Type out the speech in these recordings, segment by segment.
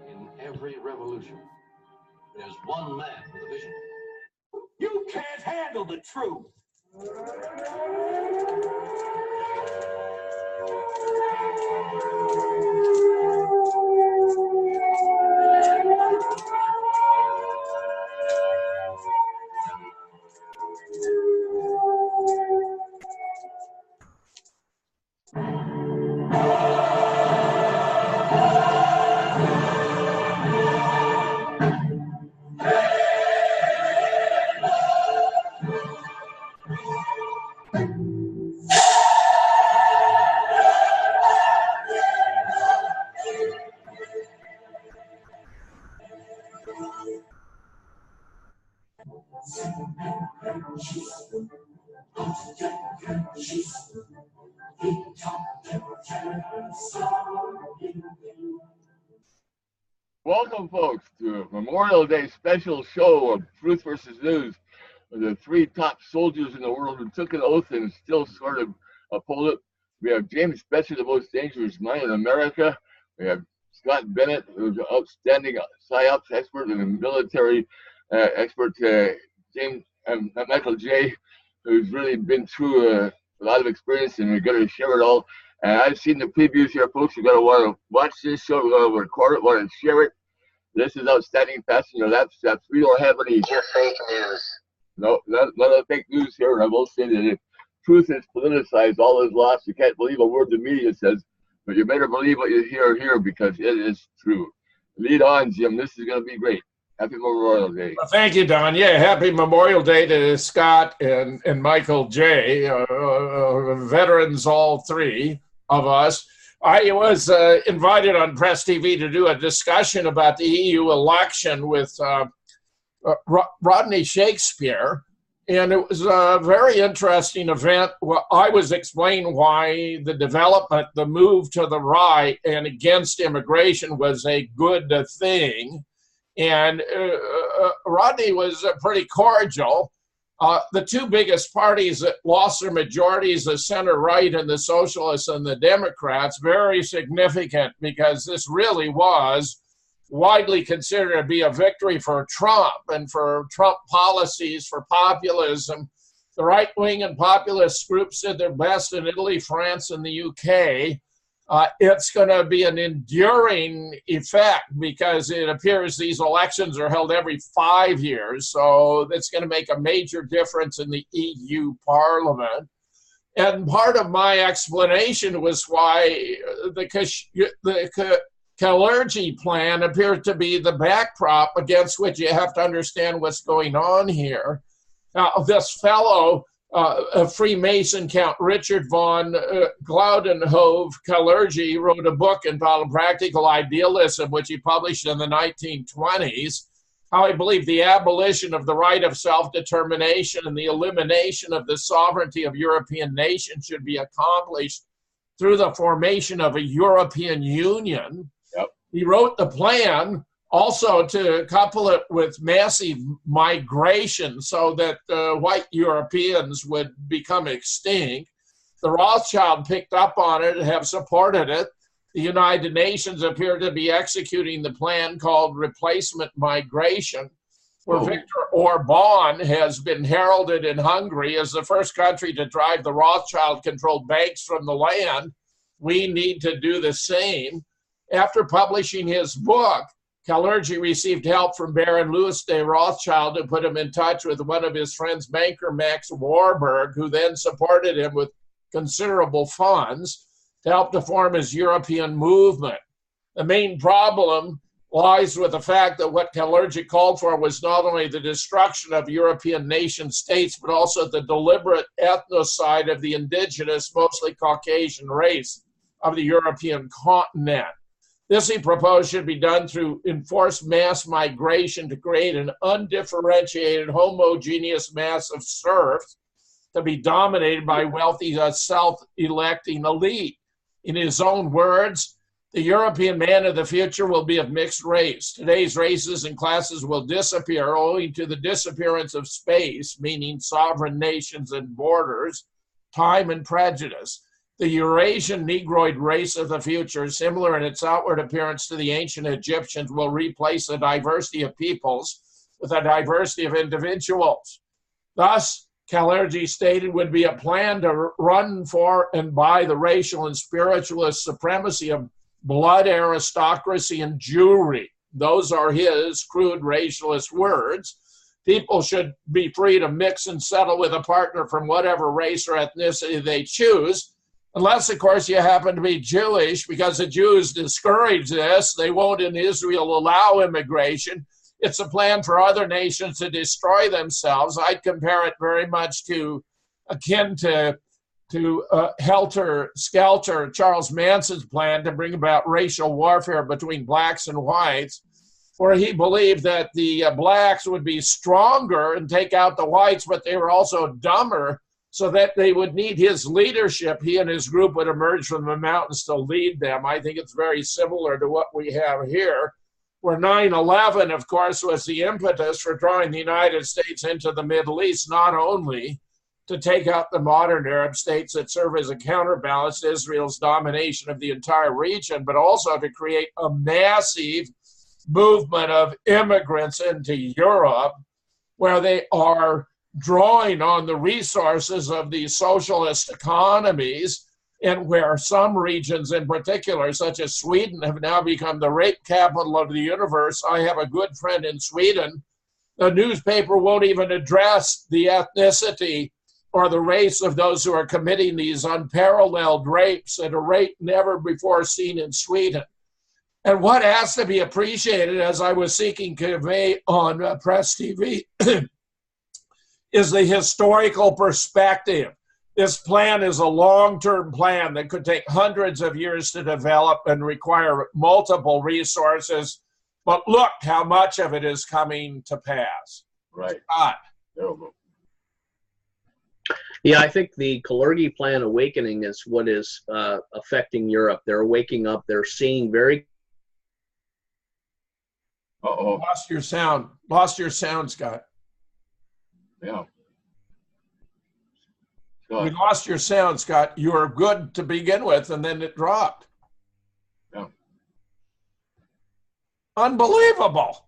In every revolution, there's one man with a vision. You can't handle the truth. Welcome, folks, to a Memorial Day special show of Truth versus News. The three top soldiers in the world who took an oath and still sort of uphold it. We have James Betcher, the most dangerous mind in America. We have Scott Bennett, who's an outstanding PSYOPs expert and a military expert. Michael J., who's really been through a lot of experience, and we're going to share it all. And I've seen the previews here, folks. You're going to want to watch this show. We're going to record it, want to share it. This is outstanding. Passing your lap steps. We don't have any fake news. No, none of the fake news here. And I will say that if truth is politicized, all is lost. You can't believe a word the media says, but you better believe what you hear here because it is true. Lead on, Jim. This is going to be great. Happy Memorial Day. Well, thank you, Don. Yeah, happy Memorial Day to Scott and Michael J., veterans, all three of us. I was invited on Press TV to do a discussion about the EU election with Rodney Shakespeare, and it was a very interesting event. Well, I was explaining why the development, the move to the right and against immigration was a good thing. And Rodney was pretty cordial. The two biggest parties that lost their majorities, the center-right and the Socialists and the Democrats, very significant because this really was widely considered to be a victory for Trump and for Trump policies, for populism. The right-wing and populist groups did their best in Italy, France, and the UK. It's going to be an enduring effect because it appears these elections are held every 5 years. So that's going to make a major difference in the EU Parliament. And part of my explanation was why the Kalergi plan appeared to be the backdrop against which you have to understand what's going on here. Now, this fellow, a Freemason, Count Richard von Glaudenhove Kalergi, wrote a book entitled Practical Idealism, which he published in the 1920s, how he believed the abolition of the right of self-determination and the elimination of the sovereignty of European nations should be accomplished through the formation of a European Union. Yep. He wrote the plan also to couple it with massive migration so that white Europeans would become extinct. The Rothschild picked up on it and have supported it. The United Nations appear to be executing the plan called replacement migration, where Viktor Orban has been heralded in Hungary as the first country to drive the Rothschild-controlled banks from the land. We need to do the same. After publishing his book, Kalergi received help from Baron Louis de Rothschild to put him in touch with one of his friends, banker Max Warburg, who then supported him with considerable funds to help to form his European movement. The main problem lies with the fact that what Kalergi called for was not only the destruction of European nation states, but also the deliberate ethnocide of the indigenous, mostly Caucasian race of the European continent. This, he proposed, should be done through enforced mass migration to create an undifferentiated, homogeneous mass of serfs to be dominated by wealthy, self-electing elite. In his own words, the European man of the future will be of mixed race. Today's races and classes will disappear owing to the disappearance of space, meaning sovereign nations and borders, time and prejudice. The Eurasian Negroid race of the future, similar in its outward appearance to the ancient Egyptians, will replace the diversity of peoples with a diversity of individuals. Thus, Kalergi stated, would be a plan to run for and by the racial and spiritualist supremacy of blood aristocracy and Jewry. Those are his crude racialist words. People should be free to mix and settle with a partner from whatever race or ethnicity they choose, unless, of course, you happen to be Jewish, because the Jews discourage this. They won't in Israel allow immigration. It's a plan for other nations to destroy themselves. I'd compare it very much to, akin to Helter Skelter, Charles Manson's plan to bring about racial warfare between blacks and whites, where he believed that the blacks would be stronger and take out the whites, but they were also dumber, so that they would need his leadership. He and his group would emerge from the mountains to lead them. I think it's very similar to what we have here, where 9/11, of course, was the impetus for drawing the United States into the Middle East, not only to take out the modern Arab states that serve as a counterbalance to Israel's domination of the entire region, but also to create a massive movement of immigrants into Europe, where they are drawing on the resources of these socialist economies, and where some regions in particular, such as Sweden, have now become the rape capital of the universe. I have a good friend in Sweden. The newspaper won't even address the ethnicity or the race of those who are committing these unparalleled rapes at a rate never before seen in Sweden. And what has to be appreciated, as I was seeking to convey on Press TV, is the historical perspective. This plan is a long-term plan that could take hundreds of years to develop and require multiple resources. But look how much of it is coming to pass. Right. Scott. Terrible. Yeah, I think the Kalergi Plan awakening is what is affecting Europe. They're waking up. They're seeing very. Uh-oh. Lost your sound. Lost your sound, Scott. Yeah. We lost your sound, Scott. You were good to begin with, and then it dropped. Yeah. Unbelievable.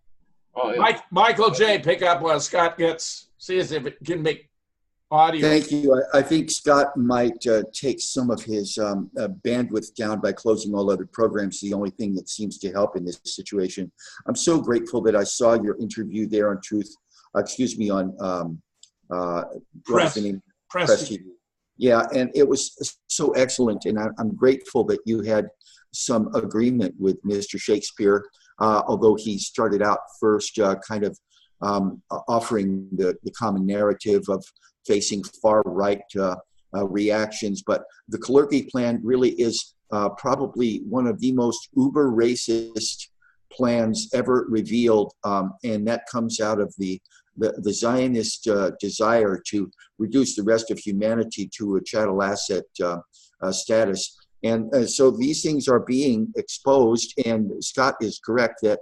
Oh, yeah. Michael J., pick up while Scott gets, see if it can make audio. Thank you. I think Scott might take some of his bandwidth down by closing all other programs. The only thing that seems to help in this situation. I'm so grateful that I saw your interview there on on Press TV. Yeah, and it was so excellent, and I'm grateful that you had some agreement with Mr. Shakespeare, although he started out first kind of offering the common narrative of facing far-right reactions. But the Kalergi Plan really is probably one of the most uber-racist plans ever revealed, and that comes out of the Zionist desire to reduce the rest of humanity to a chattel asset status. And so these things are being exposed, and Scott is correct that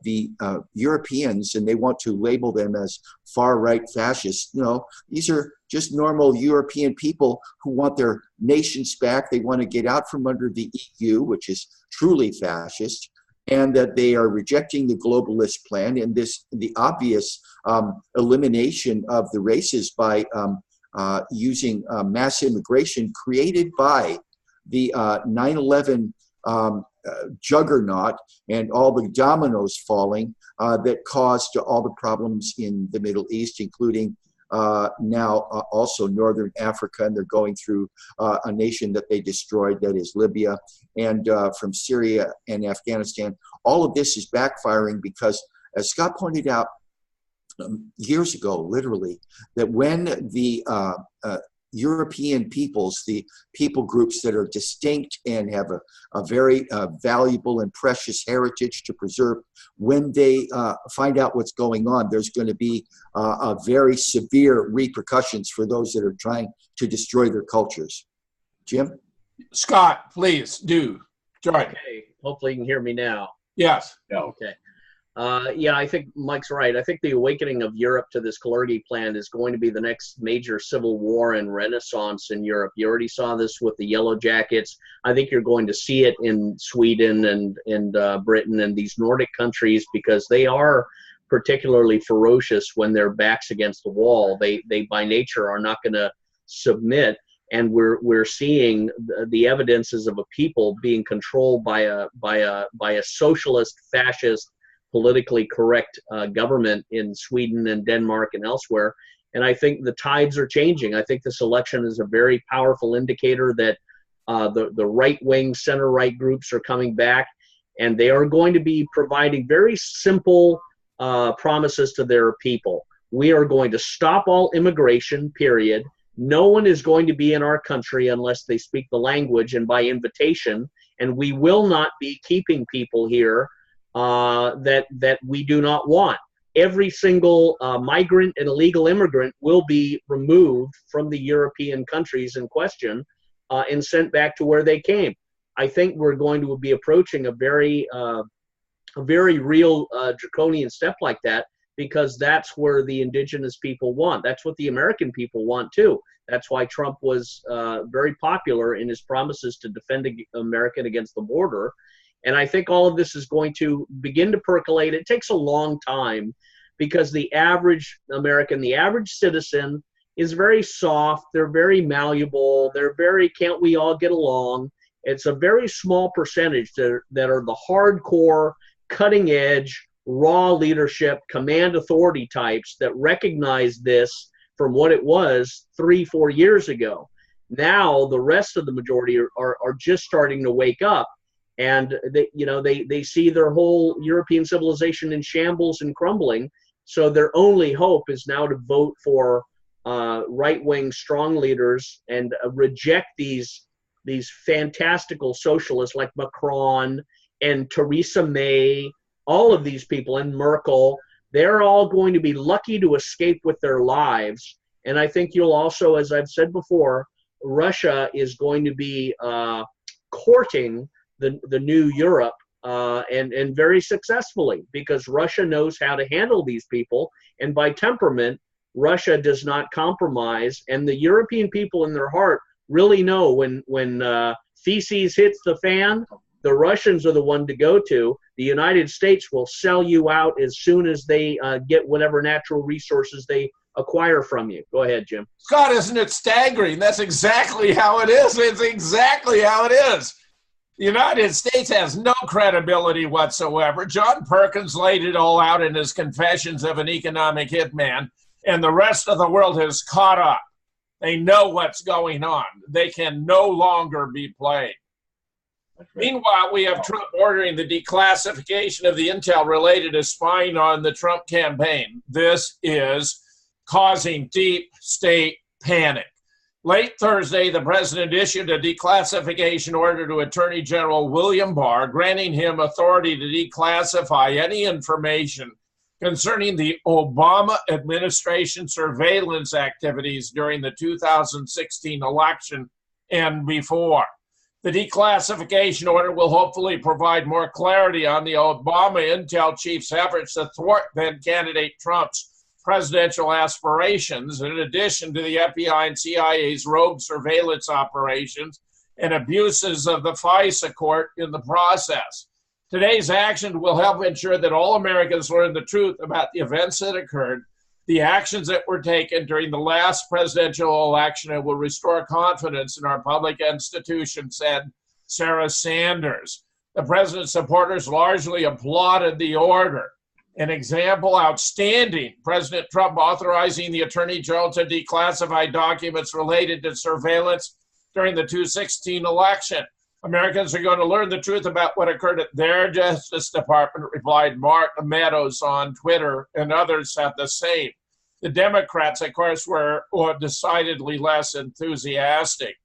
the Europeans, and they want to label them as far-right fascists. No, these are just normal European people who want their nations back. They want to get out from under the EU, which is truly fascist, and that they are rejecting the globalist plan and the obvious elimination of the races by using mass immigration created by the 9/11 juggernaut and all the dominoes falling that caused all the problems in the Middle East, including now also Northern Africa, and they're going through a nation that they destroyed, that is Libya, and from Syria and Afghanistan. All of this is backfiring because, as Scott pointed out years ago, literally, that when the European peoples, the people groups that are distinct and have a very valuable and precious heritage to preserve, when they find out what's going on, there's going to be a very severe repercussions for those that are trying to destroy their cultures. Jim? Scott, please do. Join. Okay, hopefully you can hear me now. Yes. Okay. Yeah, I think Mike's right. I think the awakening of Europe to this Kalergi plan is going to be the next major civil war and renaissance in Europe. You already saw this with the Yellow Jackets. I think you're going to see it in Sweden and Britain and these Nordic countries, because they are particularly ferocious when their backs against the wall. They by nature are not going to submit. And we're seeing the evidences of a people being controlled by a socialist, fascist, politically correct government in Sweden and Denmark and elsewhere. And I think the tides are changing. I think this election is a very powerful indicator that the right-wing, center-right groups are coming back, and they are going to be providing very simple promises to their people. We are going to stop all immigration, period. No one is going to be in our country unless they speak the language and by invitation, and we will not be keeping people here that we do not want. Every single migrant and illegal immigrant will be removed from the European countries in question and sent back to where they came. I think we're going to be approaching a very real draconian step like that, because that's where the indigenous people want. That's what the American people want too. That's why Trump was very popular in his promises to defend America against the border. And I think all of this is going to begin to percolate. It takes a long time, because the average American, the average citizen, is very soft. They're very malleable. They're very, can't we all get along? It's a very small percentage that are the hardcore, cutting edge, raw leadership, command authority types that recognize this from what it was 3-4 years ago. Now the rest of the majority are just starting to wake up, and they see their whole European civilization in shambles and crumbling. So their only hope is now to vote for right-wing strong leaders and reject these fantastical socialists like Macron and Theresa May. All of these people, and Merkel, they're all going to be lucky to escape with their lives. And I think you'll also, as I've said before, Russia is going to be courting the new Europe, and very successfully, because Russia knows how to handle these people. And by temperament, Russia does not compromise. And the European people in their heart really know when feces hits the fan, the Russians are the one to go to. The United States will sell you out as soon as they get whatever natural resources they acquire from you. Go ahead, Jim. Scott, isn't it staggering? That's exactly how it is. It's exactly how it is. The United States has no credibility whatsoever. John Perkins laid it all out in his Confessions of an Economic Hitman, and the rest of the world has caught up. They know what's going on. They can no longer be played. Meanwhile, we have Trump ordering the declassification of the intel related to spying on the Trump campaign. This is causing deep state panic. Late Thursday, the president issued a declassification order to Attorney General William Barr, granting him authority to declassify any information concerning the Obama administration surveillance activities during the 2016 election and before. The declassification order will hopefully provide more clarity on the Obama intel chief's efforts to thwart then-candidate Trump's presidential aspirations, in addition to the FBI and CIA's rogue surveillance operations and abuses of the FISA court in the process. Today's action will help ensure that all Americans learn the truth about the events that occurred, the actions that were taken during the last presidential election, and will restore confidence in our public institutions, said Sarah Sanders. The president's supporters largely applauded the order. An example, outstanding, President Trump authorizing the Attorney General to declassify documents related to surveillance during the 2016 election. Americans are going to learn the truth about what occurred at their Justice Department, replied Mark Meadows on Twitter, and others said the same. The Democrats, of course, were decidedly less enthusiastic.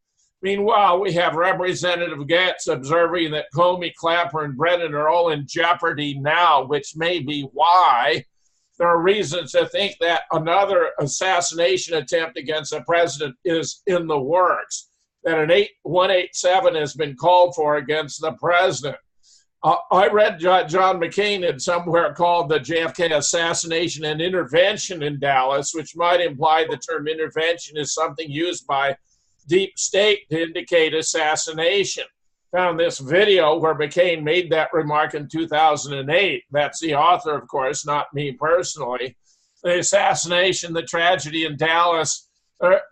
Meanwhile, we have Representative Gaetz observing that Comey, Clapper, and Brennan are all in jeopardy now, which may be why there are reasons to think that another assassination attempt against the president is in the works, that an 187 has been called for against the president. I read John McCain had somewhere called the JFK assassination an intervention in Dallas, which might imply the term intervention is something used by deep state to indicate assassination. Found this video where McCain made that remark in 2008. That's the author, of course, not me personally. The assassination, the tragedy in Dallas,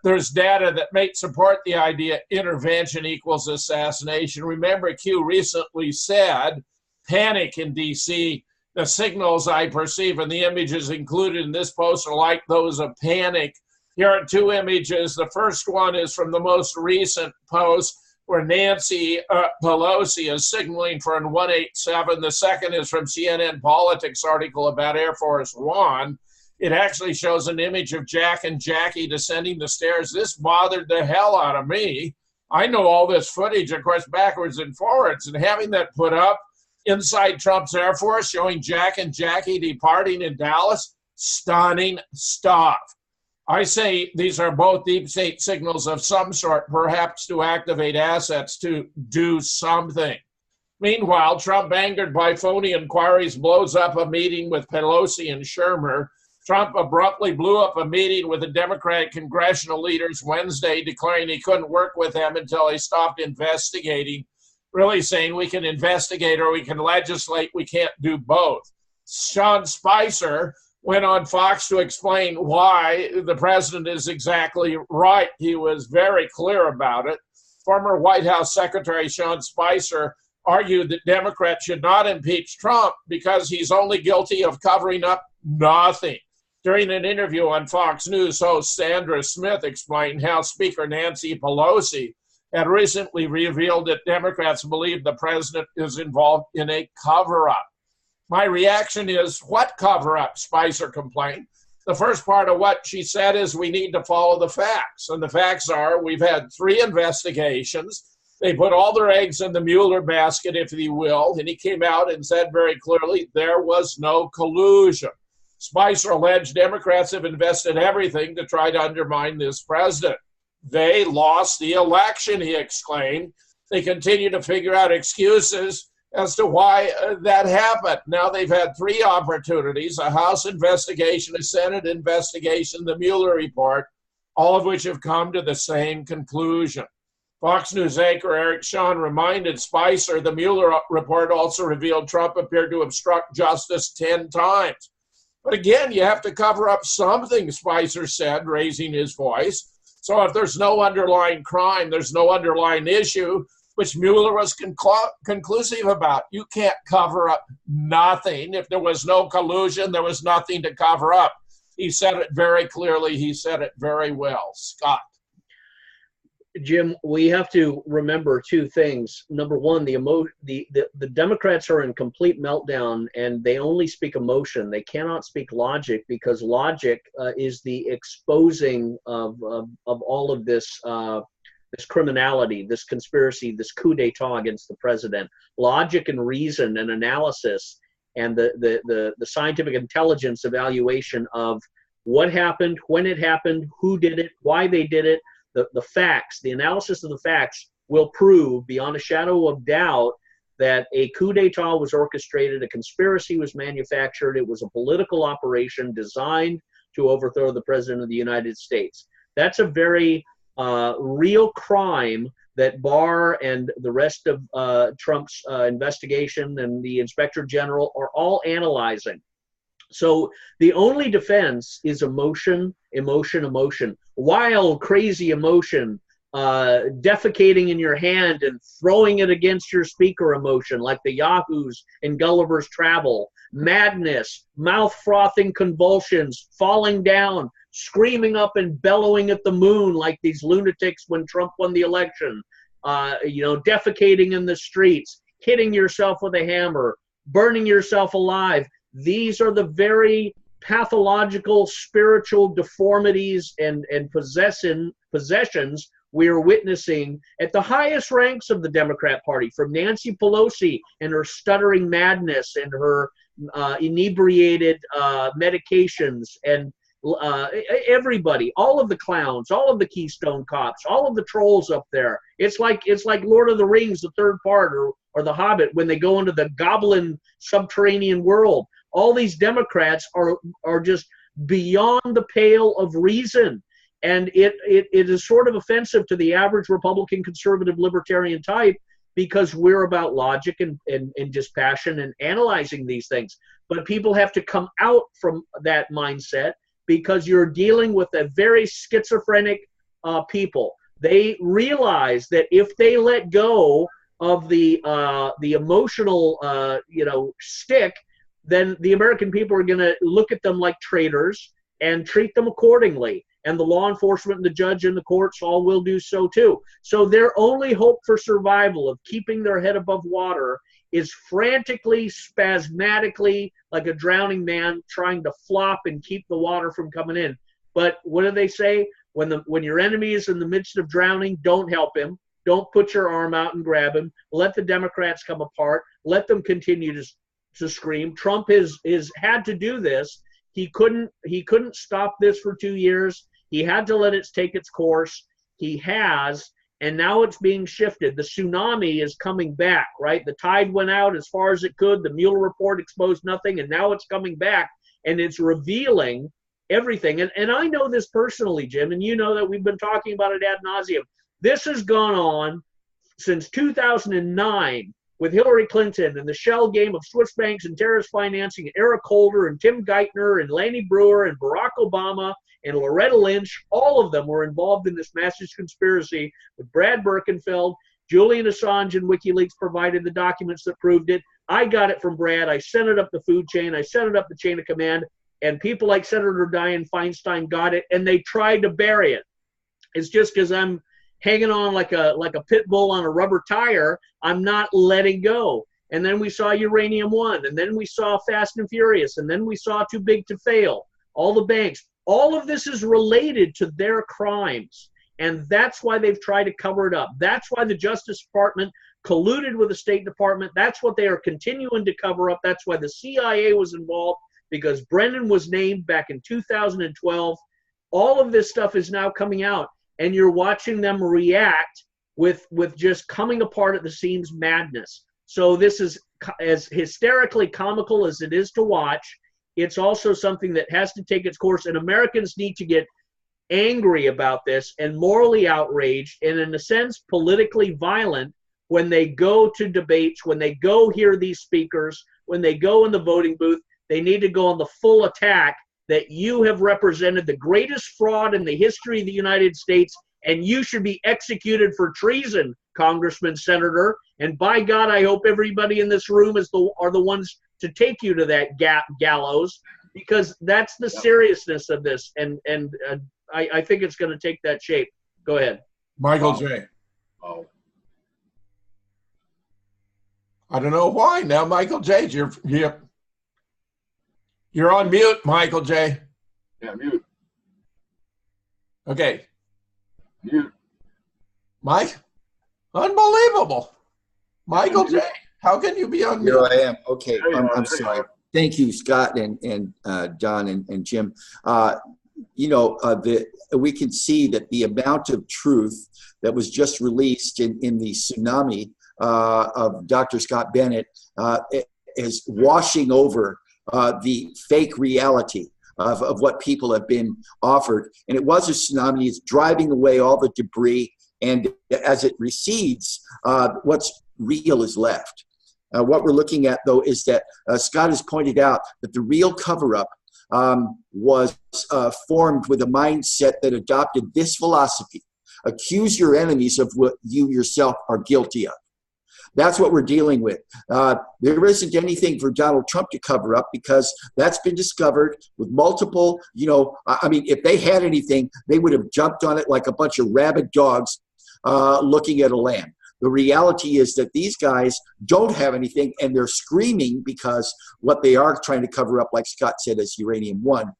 there's data that may support the idea intervention equals assassination. Remember, Q recently said, panic in D.C. The signals I perceive and the images included in this post are like those of panic. Here are two images. The first one is from the most recent post where Nancy Pelosi is signaling for an 187. The second is from CNN Politics article about Air Force One. It actually shows an image of Jack and Jackie descending the stairs. This bothered the hell out of me. I know all this footage, of course, backwards and forwards, and having that put up inside Trump's Air Force, showing Jack and Jackie departing in Dallas, stunning stuff. I say these are both deep state signals of some sort, perhaps to activate assets to do something. Meanwhile, Trump, angered by phony inquiries, blows up a meeting with Pelosi and Shermer. Trump abruptly blew up a meeting with the Democratic congressional leaders Wednesday, declaring he couldn't work with them until they stopped investigating, really saying we can investigate or we can legislate, we can't do both. Sean Spicer went on Fox to explain why the president is exactly right. He was very clear about it. Former White House Secretary Sean Spicer argued that Democrats should not impeach Trump because he's only guilty of covering up nothing. During an interview on Fox News, host Sandra Smith explained how Speaker Nancy Pelosi had recently revealed that Democrats believe the president is involved in a cover-up. My reaction is, what cover-up? Spicer complained. The first part of what she said is we need to follow the facts. And the facts are we've had 3 investigations. They put all their eggs in the Mueller basket, if you will, and he came out and said very clearly there was no collusion. Spicer alleged Democrats have invested everything to try to undermine this president. They lost the election, he exclaimed. They continue to figure out excuses as to why that happened. Now they've had 3 opportunities, a House investigation, a Senate investigation, the Mueller report, all of which have come to the same conclusion. Fox News anchor Eric Shawn reminded Spicer the Mueller report also revealed Trump appeared to obstruct justice 10 times. But again, you have to cover up something, Spicer said, raising his voice. So if there's no underlying crime, there's no underlying issue, which Mueller was conclusive about. You can't cover up nothing. If there was no collusion, there was nothing to cover up. He said it very clearly. He said it very well. Scott. Jim, we have to remember 2 things. Number one, the Democrats are in complete meltdown, and they only speak emotion. They cannot speak logic because logic is the exposing of all of this this criminality, this conspiracy, this coup d'etat against the president. Logic and reason and analysis and the scientific intelligence evaluation of what happened, when it happened, who did it, why they did it. The facts, the analysis of the facts will prove beyond a shadow of doubt that a coup d'etat was orchestrated, a conspiracy was manufactured, it was a political operation designed to overthrow the president of the United States. That's a very real crime that Barr and the rest of Trump's investigation and the Inspector General are all analyzing. So the only defense is emotion, emotion, emotion. Wild, crazy emotion, defecating in your hand and throwing it against your speaker emotion, like the Yahoos in Gulliver's Travel. Madness, mouth-frothing convulsions, falling down, screaming up and bellowing at the moon like these lunatics when Trump won the election. Defecating in the streets, hitting yourself with a hammer, burning yourself alive. These are the very pathological spiritual deformities and possessions we are witnessing at the highest ranks of the Democrat Party, from Nancy Pelosi and her stuttering madness and her inebriated medications, and everybody, all of the clowns, all of the Keystone Cops, all of the trolls up there. It's like Lord of the Rings, the 3rd part, or or The Hobbit, when they go into the goblin subterranean world. All these Democrats are just beyond the pale of reason. And it is sort of offensive to the average Republican, conservative, libertarian type, because we're about logic and just passion and analyzing these things. But people have to come out from that mindset, because you're dealing with a very schizophrenic people. They realize that if they let go of the emotional stick, then the American people are going to look at them like traitors and treat them accordingly. And the law enforcement and the judge and the courts all will do so too. So their only hope for survival, of keeping their head above water, is frantically, spasmodically, like a drowning man, trying to flop and keep the water from coming in. But what do they say? When your enemy is in the midst of drowning, don't help him. Don't put your arm out and grab him. Let the Democrats come apart. Let them continue to scream. Trump has had to do this. He couldn't stop this for 2 years. He had to let it take its course. He has, and now it's being shifted. The tsunami is coming back, right? The tide went out as far as it could. The Mueller report exposed nothing, and now it's coming back, and it's revealing everything. And I know this personally, Jim, and you know that we've been talking about it ad nauseum. This has gone on since 2009 with Hillary Clinton and the shell game of Swiss banks and terrorist financing, and Eric Holder and Tim Geithner and Laney Brewer and Barack Obama and Loretta Lynch. All of them were involved in this massive conspiracy with Brad Birkenfeld. Julian Assange and WikiLeaks provided the documents that proved it. I got it from Brad. I sent it up the food chain. I sent it up the chain of command. And people like Senator Dianne Feinstein got it, and they tried to bury it. It's just because I'm hanging on like a pit bull on a rubber tire, I'm not letting go. And then we saw Uranium One, and then we saw Fast and Furious, and then we saw Too Big to Fail, all the banks. All of this is related to their crimes, and that's why they've tried to cover it up. That's why the Justice Department colluded with the State Department. That's what they are continuing to cover up. That's why the CIA was involved, because Brennan was named back in 2012. All of this stuff is now coming out, and you're watching them react with just coming apart at the seams madness. So this is as hysterically comical as it is to watch. It's also something that has to take its course, and Americans need to get angry about this and morally outraged and, in a sense, politically violent when they go to debates, when they go hear these speakers, when they go in the voting booth. They need to go on the full attack that you have represented the greatest fraud in the history of the United States, and you should be executed for treason, Congressman, Senator. And by God, I hope everybody in this room are the ones to take you to that gallows, because that's the seriousness of this. And I think it's going to take that shape. Go ahead. Michael J. Oh, I don't know why. Now, Michael J., you're on mute, Michael J. yeah, mute. Okay. Mute. Mike? Unbelievable. Michael J., how can you be on mute? Here I am. Okay, There you are, I'm there you sorry. are. Thank you, Scott and Don and Jim. We can see that the amount of truth that was just released in the tsunami of Dr. Scott Bennett is washing over the fake reality of what people have been offered. And it was a tsunami. It's driving away all the debris. And as it recedes, what's real is left. What we're looking at, though, is that Scott has pointed out that the real cover-up was formed with a mindset that adopted this philosophy: accuse your enemies of what you yourself are guilty of. That's what we're dealing with. There isn't anything for Donald Trump to cover up, because that's been discovered with multiple, if they had anything, they would have jumped on it like a bunch of rabid dogs looking at a lamb. The reality is that these guys don't have anything, and they're screaming because what they are trying to cover up, like Scott said, is Uranium One.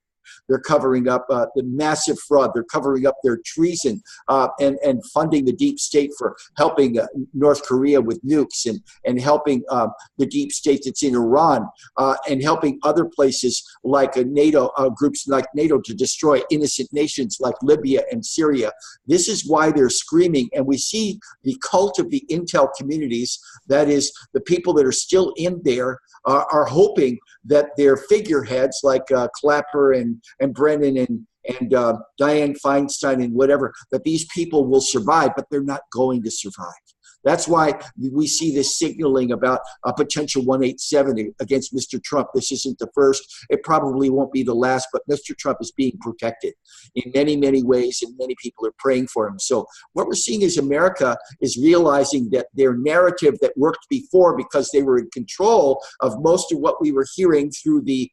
They're covering up the massive fraud. They're covering up their treason and funding the deep state for helping North Korea with nukes and helping the deep state that's in Iran and helping other places like NATO, groups like NATO to destroy innocent nations like Libya and Syria. This is why they're screaming. And we see the cult of the intel communities, that is the people that are still in there, are hoping that their figureheads like Clapper and Brennan and Dianne Feinstein and whatever, that these people will survive, but they're not going to survive. That's why we see this signaling about a potential 187 against Mr. Trump. This isn't the first. It probably won't be the last, but Mr. Trump is being protected in many, many ways, and many people are praying for him. So what we're seeing is America is realizing that their narrative that worked before, because they were in control of most of what we were hearing through the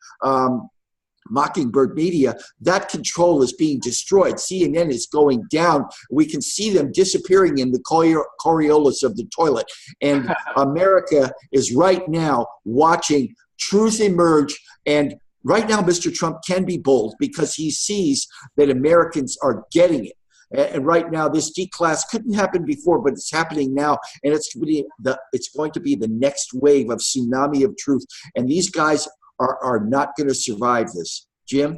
Mockingbird media, that control is being destroyed. CNN is going down. We can see them disappearing in the Coriolis of the toilet. And America is right now watching truth emerge. And right now, Mr. Trump can be bold because he sees that Americans are getting it. And right now, this declass couldn't happen before, but it's happening now. And it's going to be the next wave of tsunami of truth. And these guys are not going to survive this. Jim?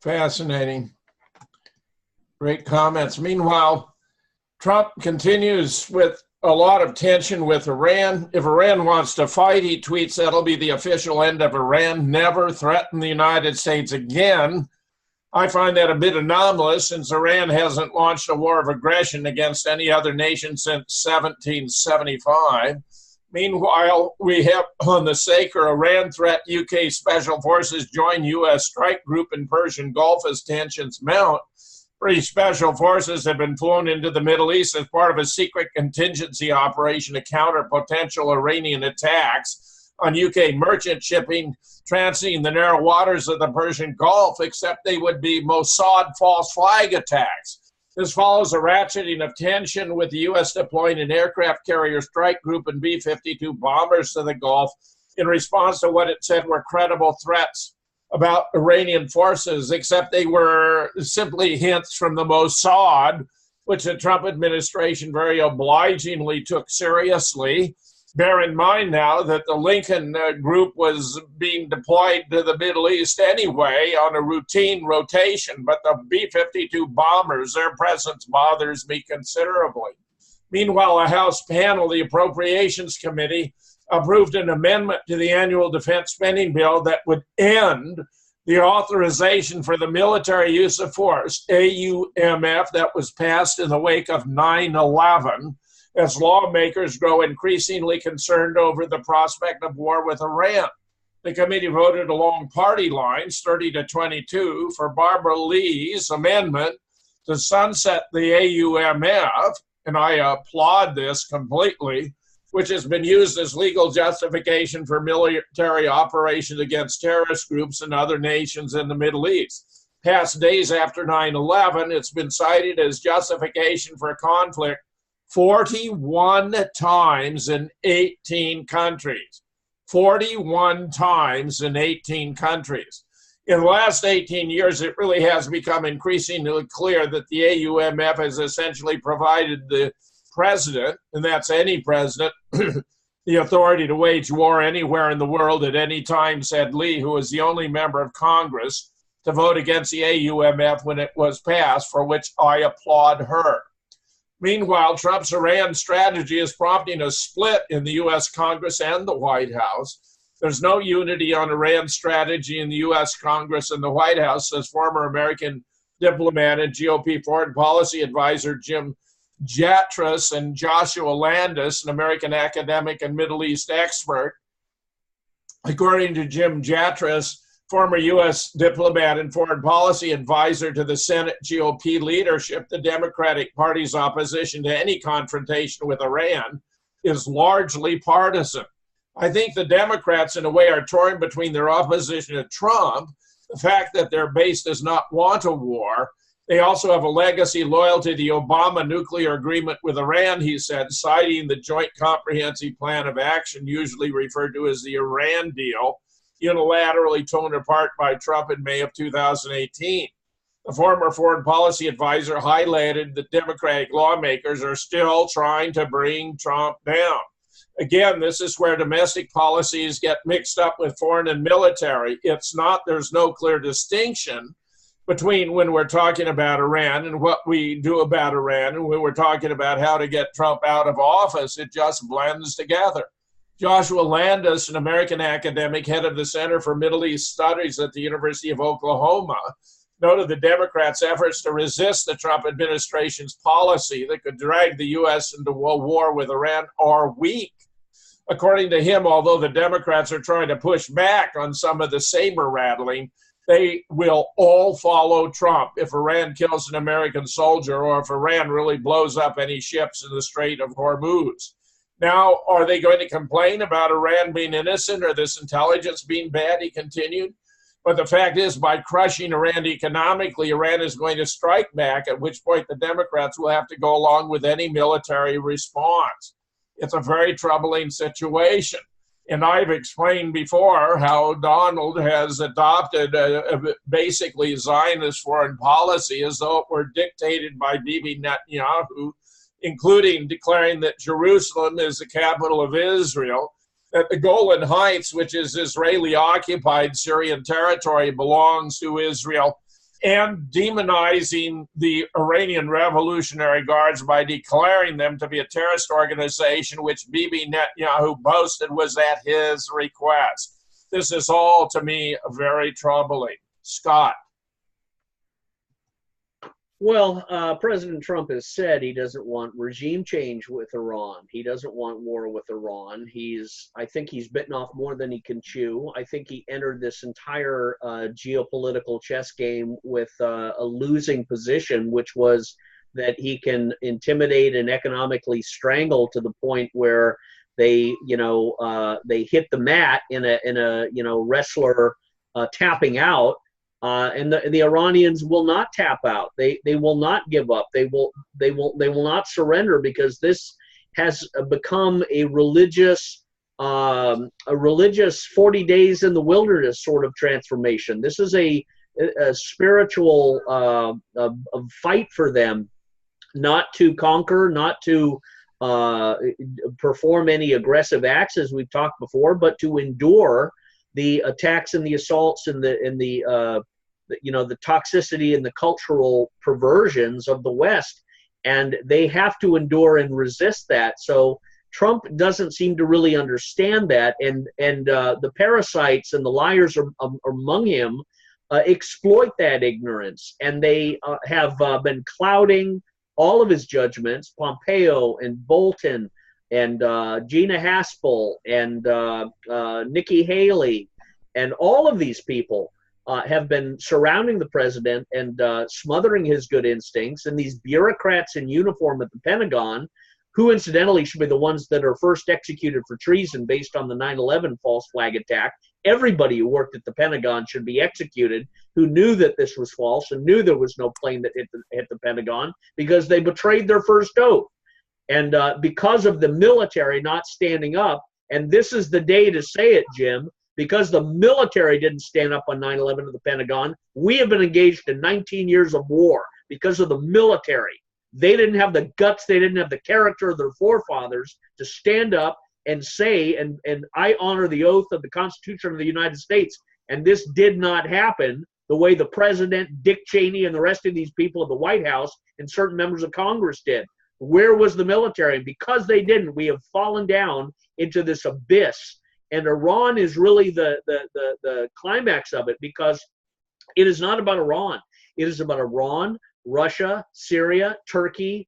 Fascinating. Great comments. Meanwhile, Trump continues with a lot of tension with Iran. If Iran wants to fight, he tweets, that'll be the official end of Iran. Never threaten the United States again. I find that a bit anomalous since Iran hasn't launched a war of aggression against any other nation since 1775. Meanwhile, we have on the Saker Iran threat, UK special forces join U.S. strike group in Persian Gulf as tensions mount. British special forces have been flown into the Middle East as part of a secret contingency operation to counter potential Iranian attacks on UK merchant shipping transiting the narrow waters of the Persian Gulf, except they would be Mossad false flag attacks. This follows a ratcheting of tension with the U.S. deploying an aircraft carrier strike group and B-52 bombers to the Gulf in response to what it said were credible threats about Iranian forces, except they were simply hints from the Mossad, which the Trump administration very obligingly took seriously. Bear in mind now that the Lincoln group was being deployed to the Middle East anyway on a routine rotation, but the B-52 bombers, their presence bothers me considerably. Meanwhile, a House panel, the Appropriations Committee, approved an amendment to the annual defense spending bill that would end the authorization for the military use of force, AUMF, that was passed in the wake of 9/11. As lawmakers grow increasingly concerned over the prospect of war with Iran. The committee voted along party lines, 30-22, for Barbara Lee's amendment to sunset the AUMF, and I applaud this completely, which has been used as legal justification for military operations against terrorist groups and other nations in the Middle East. Past days after 9/11, it's been cited as justification for conflict 41 times in 18 countries. 41 times in 18 countries. In the last 18 years, it really has become increasingly clear that the AUMF has essentially provided the president, and that's any president, the authority to wage war anywhere in the world at any time, said Lee, who was the only member of Congress to vote against the AUMF when it was passed, for which I applaud her. Meanwhile, Trump's Iran strategy is prompting a split in the U.S. Congress and the White House. There's no unity on Iran strategy in the U.S. Congress and the White House, says former American diplomat and GOP foreign policy advisor Jim Jatras and Joshua Landis, an American academic and Middle East expert. According to Jim Jatras, former U.S. diplomat and foreign policy advisor to the Senate GOP leadership, the Democratic Party's opposition to any confrontation with Iran is largely partisan. I think the Democrats, in a way, are torn between their opposition to Trump, the fact that their base does not want a war. They also have a legacy loyal to the Obama nuclear agreement with Iran, he said, citing the Joint Comprehensive Plan of Action, usually referred to as the Iran deal, unilaterally torn apart by Trump in May of 2018. The former foreign policy advisor highlighted that Democratic lawmakers are still trying to bring Trump down. Again, this is where domestic policies get mixed up with foreign and military. There's no clear distinction between when we're talking about Iran and what we do about Iran, and when we're talking about how to get Trump out of office. It just blends together. Joshua Landis, an American academic, head of the Center for Middle East Studies at the University of Oklahoma, noted the Democrats' efforts to resist the Trump administration's policy that could drag the U.S. into a war with Iran are weak. According to him, although the Democrats are trying to push back on some of the saber rattling, they will all follow Trump if Iran kills an American soldier or if Iran really blows up any ships in the Strait of Hormuz. Now, are they going to complain about Iran being innocent or this intelligence being bad? He continued. But the fact is, by crushing Iran economically, Iran is going to strike back, at which point the Democrats will have to go along with any military response. It's a very troubling situation. And I've explained before how Donald has adopted a basically Zionist foreign policy as though it were dictated by Bibi Netanyahu, including declaring that Jerusalem is the capital of Israel, that the Golan Heights, which is Israeli-occupied Syrian territory, belongs to Israel, and demonizing the Iranian Revolutionary Guards by declaring them to be a terrorist organization, which Bibi Netanyahu boasted was at his request. This is all, to me, very troubling. Scott. Well, President Trump has said he doesn't want regime change with Iran. He doesn't want war with Iran. I think he's bitten off more than he can chew. I think he entered this entire geopolitical chess game with a losing position, which was that he can intimidate and economically strangle to the point where they hit the mat in a wrestler tapping out. And the Iranians will not tap out. They will not give up. They will not surrender, because this has become a religious 40 days in the wilderness sort of transformation. This is a spiritual a fight for them, not to conquer, not to perform any aggressive acts, as we've talked before, but to endure the attacks and the assaults and the toxicity and the cultural perversions of the West, and they have to endure and resist that. So Trump doesn't seem to really understand that, and the parasites and the liars among him exploit that ignorance, and they have been clouding all of his judgments. Pompeo and Bolton and Gina Haspel and Nikki Haley, and all of these people have been surrounding the president and smothering his good instincts. And these bureaucrats in uniform at the Pentagon, who incidentally should be the ones that are first executed for treason based on the 9/11 false flag attack. Everybody who worked at the Pentagon should be executed, who knew that this was false and knew there was no plane that hit the Pentagon, because they betrayed their first oath. And because of the military not standing up, and this is the day to say it, Jim, because the military didn't stand up on 9/11 at the Pentagon, we have been engaged in 19 years of war because of the military. They didn't have the guts, they didn't have the character of their forefathers to stand up and say, and I honor the oath of the Constitution of the United States, and this did not happen the way the president, Dick Cheney, and the rest of these people at the White House and certain members of Congress did. Where was the military? And because they didn't, we have fallen down into this abyss. And Iran is really the climax of it, because it is not about Iran. It is about Iran, Russia, Syria, Turkey,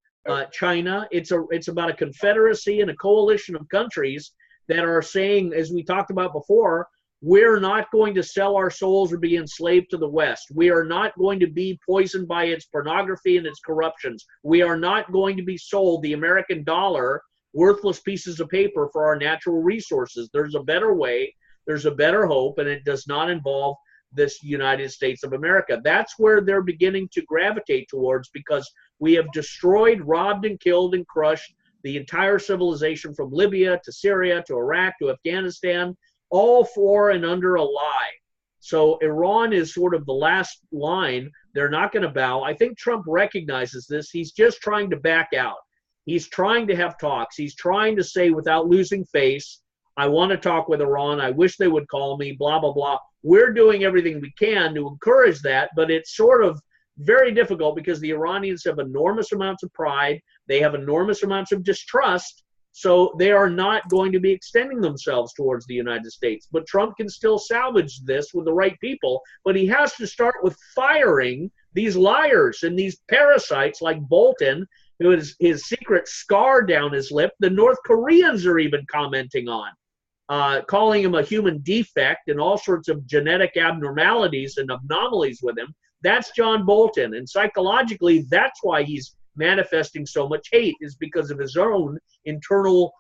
China. It's about a confederacy and a coalition of countries that are saying, as we talked about before, we're not going to sell our souls or be enslaved to the West. We are not going to be poisoned by its pornography and its corruptions. We are not going to be sold the American dollar, worthless pieces of paper, for our natural resources. There's a better way. There's a better hope, and it does not involve this United States of America. That's where they're beginning to gravitate towards, because we have destroyed, robbed, and killed and crushed the entire civilization from Libya to Syria to Iraq to Afghanistan. all for and under a lie. So Iran is sort of the last line. They're not going to bow. I think Trump recognizes this. He's just trying to back out. He's trying to have talks. He's trying to say without losing face, I want to talk with Iran. I wish they would call me, blah, blah, blah. We're doing everything we can to encourage that, but it's sort of very difficult because the Iranians have enormous amounts of pride. They have enormous amounts of distrust. So they are not going to be extending themselves towards the United States. But Trump can still salvage this with the right people. But he has to start with firing these liars and these parasites like Bolton, who is his secret scar down his lip. The North Koreans are even commenting on, calling him a human defect and all sorts of genetic abnormalities and anomalies with him. That's John Bolton. And psychologically, that's why he's manifesting so much hate, is because of his own internal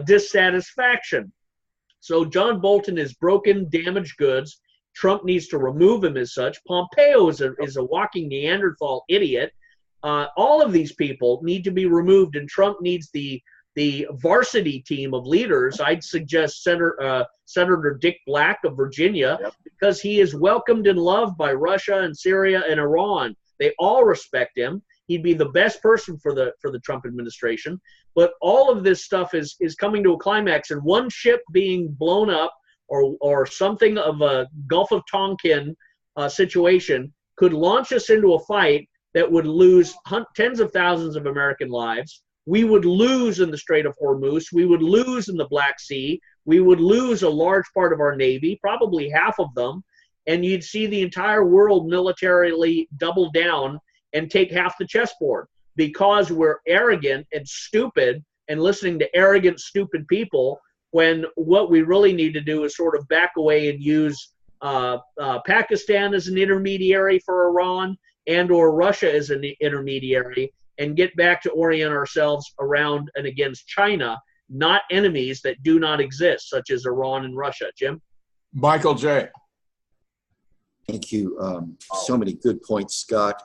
dissatisfaction. So John Bolton is broken, damaged goods. Trump needs to remove him as such. Pompeo is a walking Neanderthal idiot. All of these people need to be removed, and Trump needs the varsity team of leaders. I'd suggest Senator Dick Black of Virginia, because he is welcomed and loved by Russia and Syria and Iran. They all respect him. He'd be the best person for the Trump administration. But all of this stuff is coming to a climax, and one ship being blown up or something of a Gulf of Tonkin situation could launch us into a fight that would lose tens of thousands of American lives. We would lose in the Strait of Hormuz. We would lose in the Black Sea. We would lose a large part of our Navy, probably half of them. And you'd see the entire world militarily double down and take half the chessboard because we're arrogant and stupid and listening to arrogant, stupid people, when what we really need to do is sort of back away and use Pakistan as an intermediary for Iran and or Russia as an intermediary, and get back to orient ourselves around and against China, not enemies that do not exist, such as Iran and Russia. Jim? Michael J. Thank you. So many good points, Scott.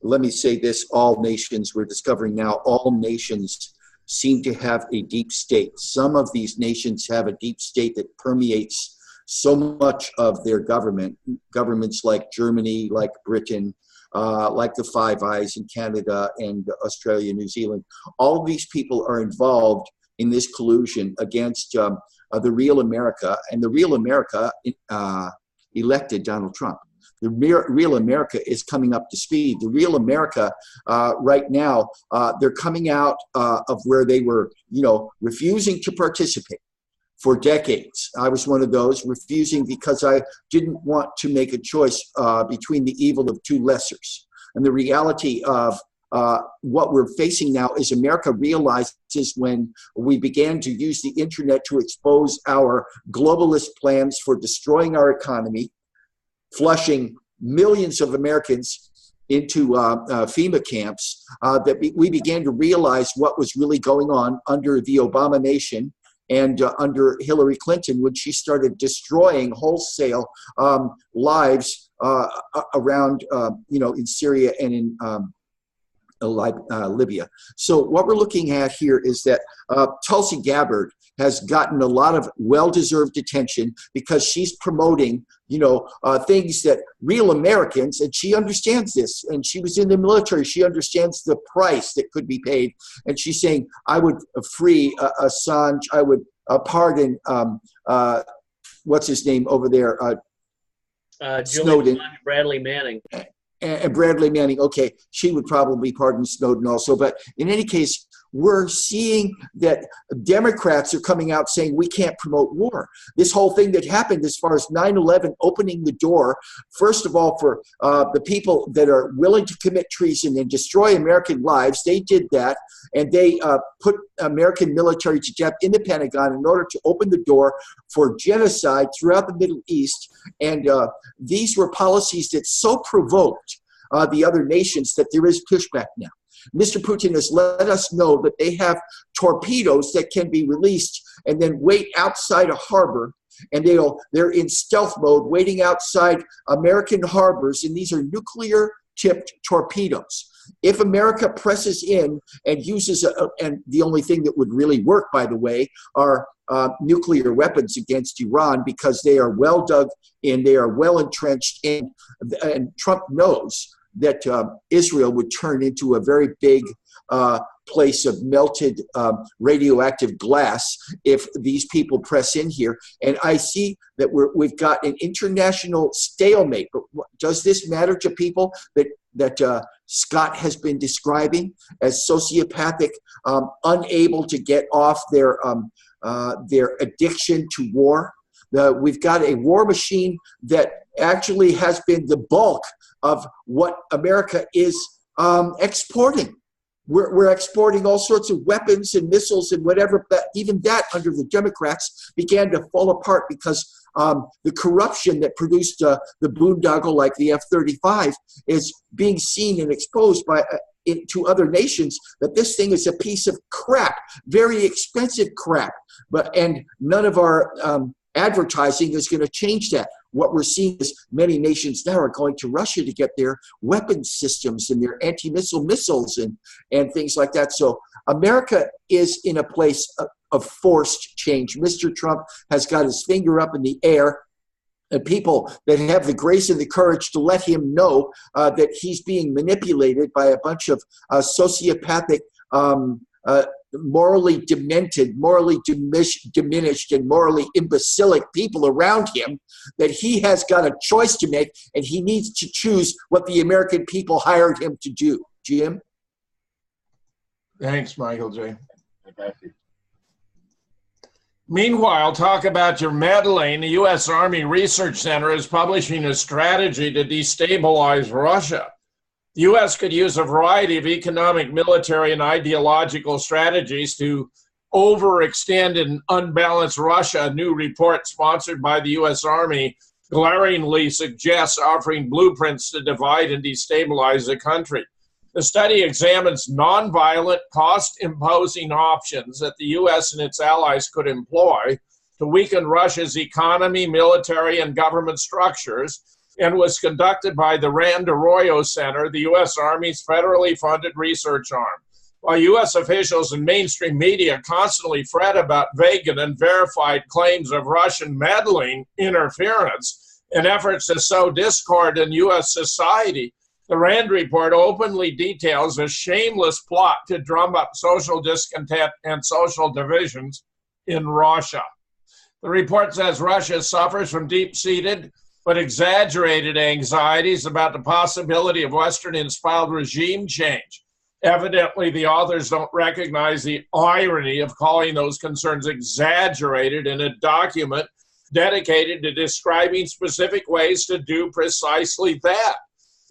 Let me say this, all nations, we're discovering now, all nations seem to have a deep state. Some of these nations have a deep state that permeates so much of their governments like Germany, like Britain, like the Five Eyes in Canada and Australia, New Zealand. All of these people are involved in this collusion against the real America, and the real America elected Donald Trump. The real America is coming up to speed. The real America right now, they're coming out of where they were, refusing to participate for decades. I was one of those, refusing because I didn't want to make a choice between the evil of two lessers. And the reality of what we're facing now is America realizes when we began to use the internet to expose our globalist plans for destroying our economy, flushing millions of Americans into FEMA camps, that we began to realize what was really going on under the Obama nation and under Hillary Clinton when she started destroying wholesale lives around, in Syria and in Libya. So what we're looking at here is that Tulsi Gabbard has gotten a lot of well-deserved attention because she's promoting, things that real Americans, and she understands this, and she was in the military, she understands the price that could be paid, and she's saying, I would free Assange, I would pardon, what's his name over there? Snowden. Bradley Manning. And Bradley Manning, okay, she would probably pardon Snowden also. But in any case, we're seeing that Democrats are coming out saying we can't promote war. This whole thing that happened as far as 9/11 opening the door, first of all, for the people that are willing to commit treason and destroy American lives, they did that. And they put American military to death in the Pentagon in order to open the door for genocide throughout the Middle East. And these were policies that so provoked the other nations that there is pushback now. Mr. Putin has let us know that they have torpedoes that can be released and then wait outside a harbor, and they're in stealth mode waiting outside American harbors, and these are nuclear tipped torpedoes. If America presses in and uses, and the only thing that would really work, by the way, are nuclear weapons against Iran, because they are well dug in, they are well entrenched in, and Trump knows that Israel would turn into a very big place of melted radioactive glass if these people press in here. And I see that we've got an international stalemate. But does this matter to people that Scott has been describing as sociopathic, unable to get off their addiction to war? We've got a war machine that actually has been the bulk of what America is exporting. We're exporting all sorts of weapons and missiles and whatever, but even that under the Democrats began to fall apart because the corruption that produced the boondoggle like the F-35 is being seen and exposed by to other nations that this thing is a piece of crap, very expensive crap. And none of our advertising is going to change that. What we're seeing is many nations now are going to Russia to get their weapons systems and their anti-missile missiles and things like that. So America is in a place of forced change. Mr. Trump has got his finger up in the air, and people that have the grace and the courage to let him know that he's being manipulated by a bunch of sociopathic, morally demented, morally diminished, and morally imbecilic people around him, that he has got a choice to make, and he needs to choose what the American people hired him to do. Jim? Thanks, Michael J. Fantastic. Meanwhile, talk about your meddling. The U.S. Army Research Center is publishing a strategy to destabilize Russia. The U.S. could use a variety of economic, military, and ideological strategies to overextend and unbalance Russia. A new report sponsored by the U.S. Army glaringly suggests offering blueprints to divide and destabilize the country. The study examines nonviolent, cost-imposing options that the U.S. and its allies could employ to weaken Russia's economy, military, and government structures, and was conducted by the Rand Arroyo Center, the U.S. Army's federally funded research arm. While U.S. officials and mainstream media constantly fret about vague and unverified claims of Russian meddling, interference, and efforts to sow discord in U.S. society, the Rand report openly details a shameless plot to drum up social discontent and social divisions in Russia. The report says Russia suffers from deep-seated but exaggerated anxieties about the possibility of Western-inspired regime change. Evidently, the authors don't recognize the irony of calling those concerns exaggerated in a document dedicated to describing specific ways to do precisely that.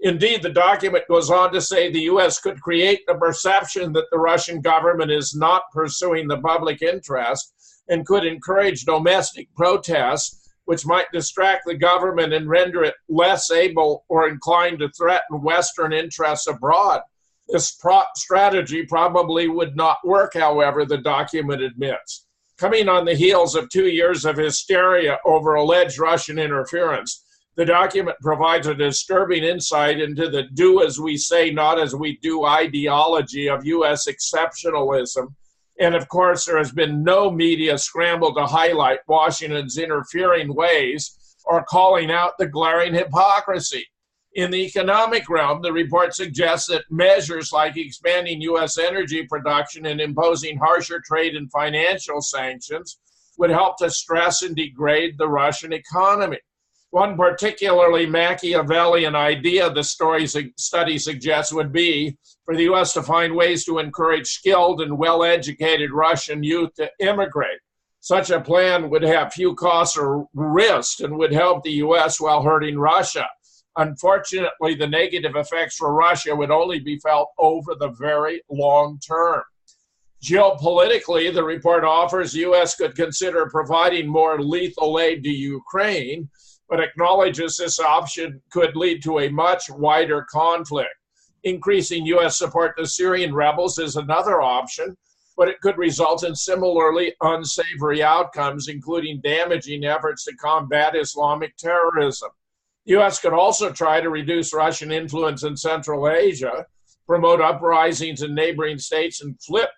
Indeed, the document goes on to say the U.S. could create the perception that the Russian government is not pursuing the public interest and could encourage domestic protests, which might distract the government and render it less able or inclined to threaten Western interests abroad. This strategy probably would not work, however, the document admits. Coming on the heels of 2 years of hysteria over alleged Russian interference, the document provides a disturbing insight into the do as we say, not as we do ideology of U.S. exceptionalism. And of course, there has been no media scramble to highlight Washington's interfering ways or calling out the glaring hypocrisy. In the economic realm, the report suggests that measures like expanding U.S. energy production and imposing harsher trade and financial sanctions would help to stress and degrade the Russian economy. One particularly Machiavellian idea the study suggests would be for the U.S. to find ways to encourage skilled and well-educated Russian youth to immigrate. Such a plan would have few costs or risks and would help the U.S. while hurting Russia. Unfortunately, the negative effects for Russia would only be felt over the very long term. Geopolitically, the report offers the U.S. could consider providing more lethal aid to Ukraine, but acknowledges this option could lead to a much wider conflict. Increasing U.S. support to Syrian rebels is another option, but it could result in similarly unsavory outcomes, including damaging efforts to combat Islamic terrorism. The U.S. could also try to reduce Russian influence in Central Asia, promote uprisings in neighboring states, and flip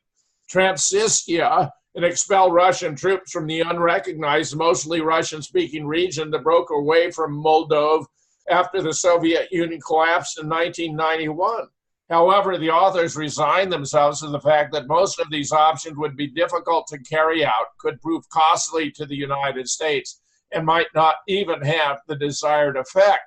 Transnistria and expel Russian troops from the unrecognized, mostly Russian-speaking region that broke away from Moldova after the Soviet Union collapsed in 1991. However, the authors resigned themselves to the fact that most of these options would be difficult to carry out, could prove costly to the United States, and might not even have the desired effect.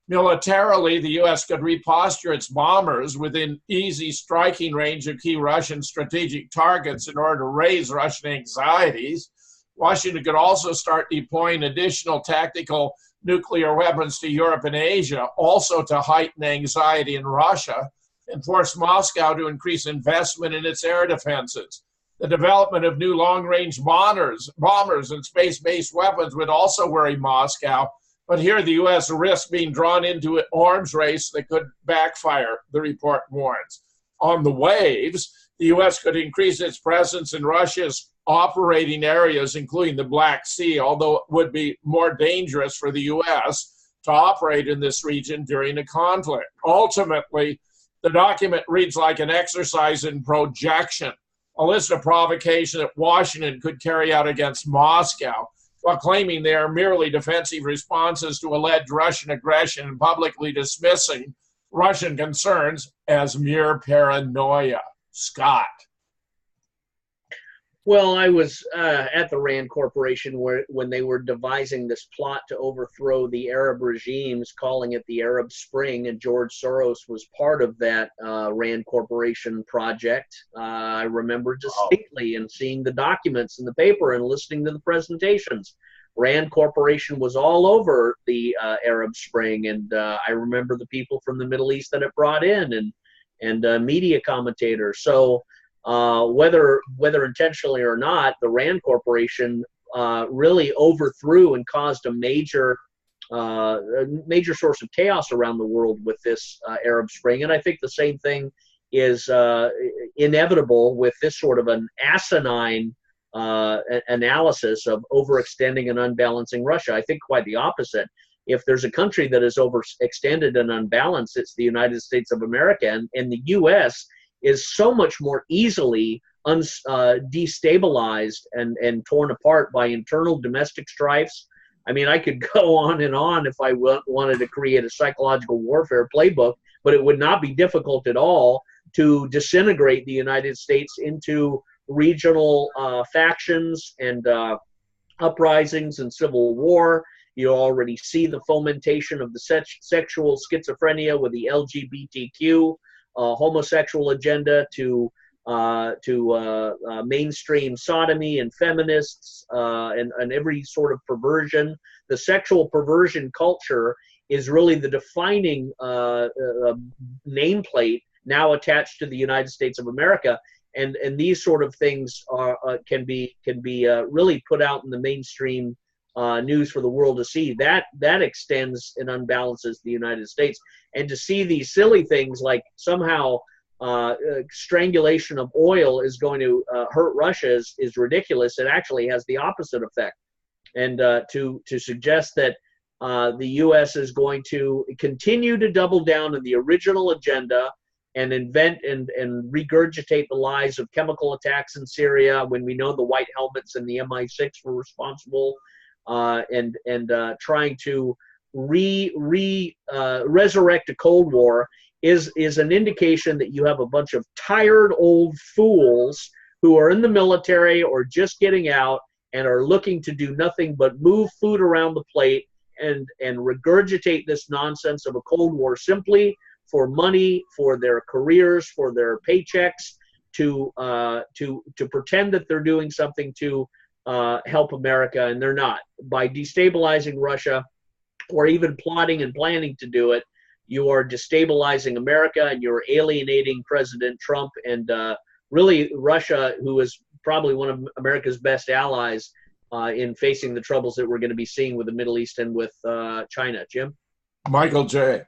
Militarily, the U.S. could reposture its bombers within easy striking range of key Russian strategic targets in order to raise Russian anxieties. Washington could also start deploying additional tactical nuclear weapons to Europe and Asia, also to heighten anxiety in Russia, and force Moscow to increase investment in its air defenses. The development of new long-range bombers and space-based weapons would also worry Moscow, but here the U.S. risks being drawn into an arms race that could backfire, the report warns. On the waves, the U.S. could increase its presence in Russia's operating areas, including the Black Sea, although it would be more dangerous for the U.S. to operate in this region during a conflict. Ultimately, the document reads like an exercise in projection, a list of provocations that Washington could carry out against Moscow, while claiming they are merely defensive responses to alleged Russian aggression and publicly dismissing Russian concerns as mere paranoia. Scott. Well, I was at the RAND Corporation when they were devising this plot to overthrow the Arab regimes, calling it the Arab Spring, and George Soros was part of that RAND Corporation project. I remember distinctly and seeing the documents in the paper and listening to the presentations. RAND Corporation was all over the Arab Spring, and I remember the people from the Middle East that it brought in and media commentators. So whether intentionally or not, the RAND Corporation really overthrew and caused a major source of chaos around the world with this Arab Spring. And I think the same thing is inevitable with this sort of an asinine analysis of overextending and unbalancing Russia. I think quite the opposite. If there's a country that is overextended and unbalanced, it's the United States of America, and the U.S. is so much more easily destabilized and torn apart by internal domestic strifes. I mean, I could go on and on if I wanted to create a psychological warfare playbook, but it would not be difficult at all to disintegrate the United States into regional factions and uprisings and civil war. You already see the fomentation of the sexual schizophrenia with the LGBTQ homosexual agenda to mainstream sodomy and feminists and every sort of perversion. The sexual perversion culture is really the defining nameplate now attached to the United States of America, and these sort of things can be really put out in the mainstream news for the world to see. That extends and unbalances the United States. And to see these silly things like somehow strangulation of oil is going to hurt Russia is ridiculous. It actually has the opposite effect. And to suggest that the U.S. is going to continue to double down on the original agenda and invent and regurgitate the lies of chemical attacks in Syria when we know the white helmets and the MI6 were responsible, and trying to resurrect a Cold War is an indication that you have a bunch of tired old fools who are in the military or just getting out and are looking to do nothing but move food around the plate and regurgitate this nonsense of a Cold War simply for money, for their careers, for their paychecks, to pretend that they're doing something to help America, and they're not. By destabilizing Russia, or even plotting and planning to do it, you are destabilizing America, and you're alienating President Trump and really Russia, who is probably one of America's best allies in facing the troubles that we're going to be seeing with the Middle East and with China. Jim? Michael J.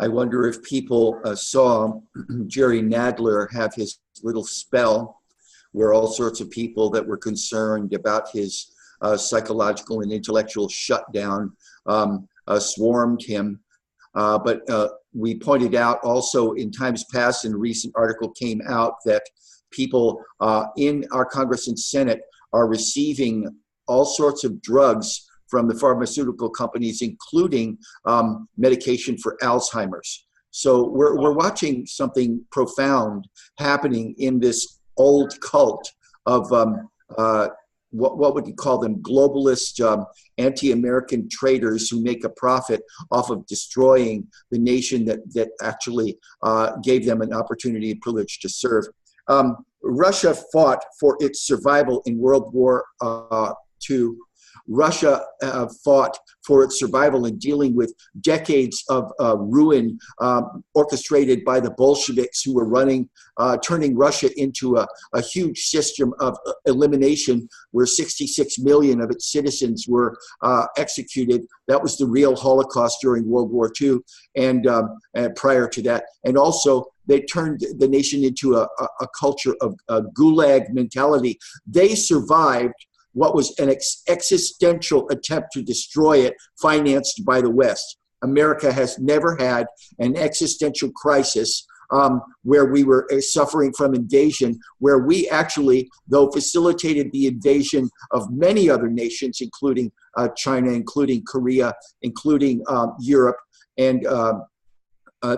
I wonder if people saw Jerry Nadler have his little spell where all sorts of people that were concerned about his psychological and intellectual shutdown swarmed him. But we pointed out also in times past, and a recent article came out, that people in our Congress and Senate are receiving all sorts of drugs from the pharmaceutical companies, including medication for Alzheimer's. So we're watching something profound happening in this old cult of what would you call them? Globalist, anti-American traders who make a profit off of destroying the nation that actually gave them an opportunity and privilege to serve. Russia fought for its survival in World War II. Russia fought for its survival in dealing with decades of ruin orchestrated by the Bolsheviks, who were turning Russia into a huge system of elimination where 66 million of its citizens were executed. That was the real Holocaust during World War II and prior to that. And also, they turned the nation into a culture of gulag mentality. They survived what was an existential attempt to destroy it, financed by the West. America has never had an existential crisis where we were suffering from invasion, where we actually, though facilitated the invasion of many other nations, including China, including Korea, including Europe, and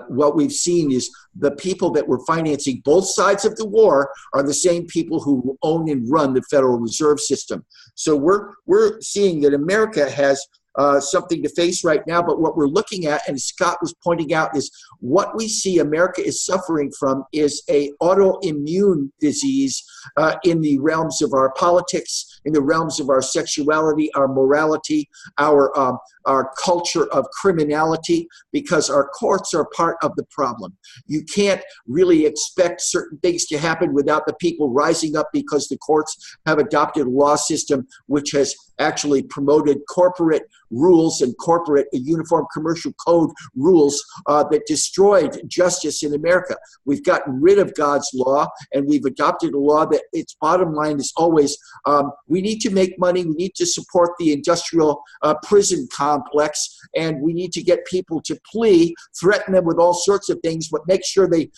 what we've seen is the people that were financing both sides of the war are the same people who own and run the Federal Reserve System. So we're seeing that America has something to face right now, but what we're looking at, and Scott was pointing out, is what we see America is suffering from is a autoimmune disease in the realms of our politics, in the realms of our sexuality, our morality, our culture of criminality, because our courts are part of the problem. You can't really expect certain things to happen without the people rising up, because the courts have adopted a law system which has actually promoted corporate rules and corporate uniform commercial code rules that destroyed justice in America. We've gotten rid of God's law, and we've adopted a law that its bottom line is always, we need to make money, we need to support the industrial prison complex, and we need to get people to plea, threaten them with all sorts of things, but make sure they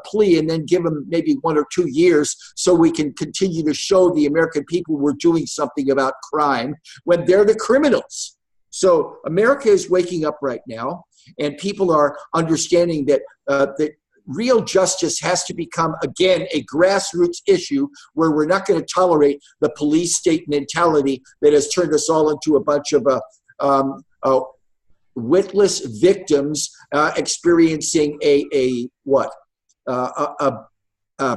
plea, and then give them maybe 1 or 2 years so we can continue to show the American people we're doing something about crime when they're the criminals. So America is waking up right now, and people are understanding that that real justice has to become, again, a grassroots issue where we're not going to tolerate the police state mentality that has turned us all into a bunch of witless victims experiencing a